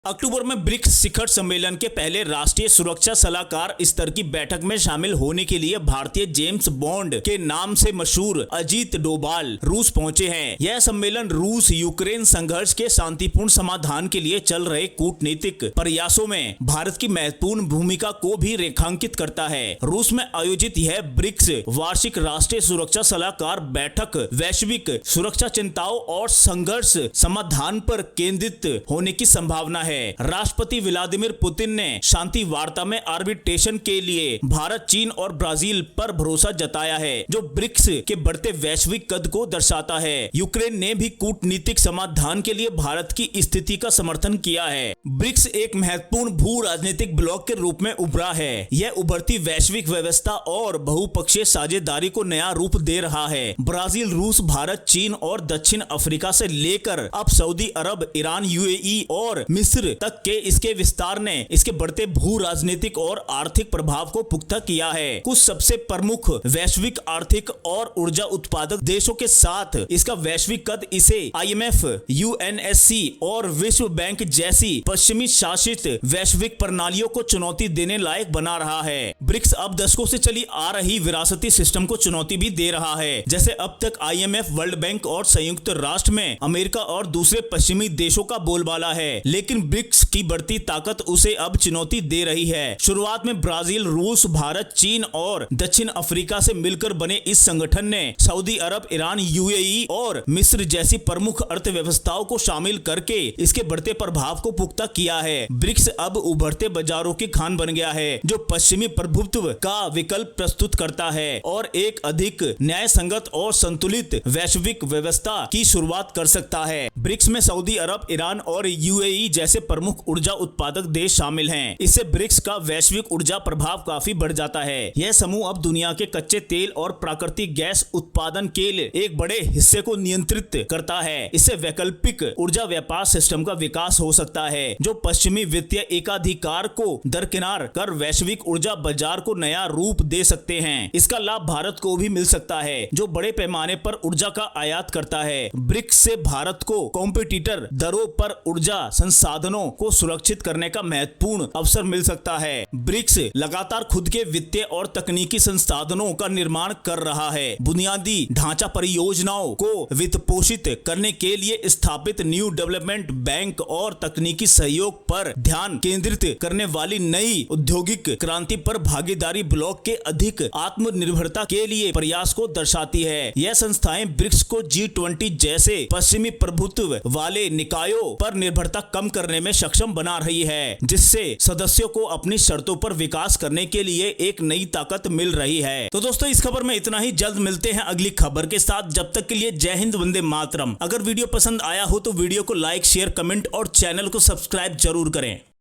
अक्टूबर में ब्रिक्स शिखर सम्मेलन के पहले राष्ट्रीय सुरक्षा सलाहकार स्तर की बैठक में शामिल होने के लिए भारतीय जेम्स बॉन्ड के नाम से मशहूर अजीत डोभाल रूस पहुंचे हैं। यह सम्मेलन रूस यूक्रेन संघर्ष के शांतिपूर्ण समाधान के लिए चल रहे कूटनीतिक प्रयासों में भारत की महत्वपूर्ण भूमिका को भी रेखांकित करता है। रूस में आयोजित यह ब्रिक्स वार्षिक राष्ट्रीय सुरक्षा सलाहकार बैठक वैश्विक सुरक्षा चिंताओं और संघर्ष समाधान पर केंद्रित होने की संभावना है। राष्ट्रपति व्लादिमीर पुतिन ने शांति वार्ता में आर्बिट्रेशन के लिए भारत, चीन और ब्राजील पर भरोसा जताया है, जो ब्रिक्स के बढ़ते वैश्विक कद को दर्शाता है। यूक्रेन ने भी कूटनीतिक समाधान के लिए भारत की स्थिति का समर्थन किया है। ब्रिक्स एक महत्वपूर्ण भू राजनीतिक ब्लॉक के रूप में उभरा है। यह उभरती वैश्विक व्यवस्था और बहुपक्षीय साझेदारी को नया रूप दे रहा है। ब्राजील, रूस, भारत, चीन और दक्षिण अफ्रीका से लेकर अब सऊदी अरब, ईरान, यूएई और मिस्र तक के इसके विस्तार ने इसके बढ़ते भू राजनीतिक और आर्थिक प्रभाव को पुख्ता किया है। कुछ सबसे प्रमुख वैश्विक आर्थिक और ऊर्जा उत्पादक देशों के साथ इसका वैश्विक कद इसे IMF, UNSC और विश्व बैंक जैसी पश्चिमी शासित वैश्विक प्रणालियों को चुनौती देने लायक बना रहा है। ब्रिक्स अब दशकों से चली आ रही विरासती सिस्टम को चुनौती भी दे रहा है। जैसे अब तक IMF, वर्ल्ड बैंक और संयुक्त राष्ट्र में अमेरिका और दूसरे पश्चिमी देशों का बोलबाला है, लेकिन ब्रिक्स की बढ़ती ताकत उसे अब चुनौती दे रही है। शुरुआत में ब्राजील, रूस, भारत, चीन और दक्षिण अफ्रीका से मिलकर बने इस संगठन ने सऊदी अरब, ईरान, यूएई और मिस्र जैसी प्रमुख अर्थव्यवस्थाओं को शामिल करके इसके बढ़ते प्रभाव को पुख्ता किया है। ब्रिक्स अब उभरते बाजारों की खान बन गया है, जो पश्चिमी प्रभुत्व का विकल्प प्रस्तुत करता है और एक अधिक न्याय संगत और संतुलित वैश्विक व्यवस्था की शुरुआत कर सकता है। ब्रिक्स में सऊदी अरब, ईरान और यूएई जैसे प्रमुख ऊर्जा उत्पादक देश शामिल हैं। इससे ब्रिक्स का वैश्विक ऊर्जा प्रभाव काफी बढ़ जाता है। यह समूह अब दुनिया के कच्चे तेल और प्राकृतिक गैस उत्पादन के लिए एक बड़े हिस्से को नियंत्रित करता है। इससे वैकल्पिक ऊर्जा व्यापार सिस्टम का विकास हो सकता है, जो पश्चिमी वित्तीय एकाधिकार को दरकिनार कर वैश्विक ऊर्जा बाजार को नया रूप दे सकते हैं। इसका लाभ भारत को भी मिल सकता है, जो बड़े पैमाने पर ऊर्जा का आयात करता है। ब्रिक्स से भारत को कॉम्पिटिटर दरों पर ऊर्जा संसाधनों को सुरक्षित करने का महत्वपूर्ण अवसर मिल सकता है। ब्रिक्स लगातार खुद के वित्तीय और तकनीकी संसाधनों का निर्माण कर रहा है। बुनियादी ढांचा परियोजनाओं को वित्त पोषित करने के लिए स्थापित न्यू डेवलपमेंट बैंक और तकनीकी सहयोग पर ध्यान केंद्रित करने वाली नई औद्योगिक क्रांति पर भागीदारी ब्लॉक के अधिक आत्मनिर्भरता के लिए प्रयास को दर्शाती है। यह संस्थाएं ब्रिक्स को G20 जैसे पश्चिमी प्रभुत्व वाले निकायों पर निर्भरता कम करने में सक्षम बना रही है, जिससे सदस्यों को अपनी शर्तों पर विकास करने के लिए एक नई ताकत मिल रही है। तो दोस्तों, इस खबर में इतना ही। जल्द मिलते हैं अगली खबर के साथ। जब तक के लिए जय हिंद, वंदे मातरम। अगर वीडियो पसंद आया हो तो वीडियो को लाइक, शेयर, कमेंट और चैनल को सब्सक्राइब जरूर करें।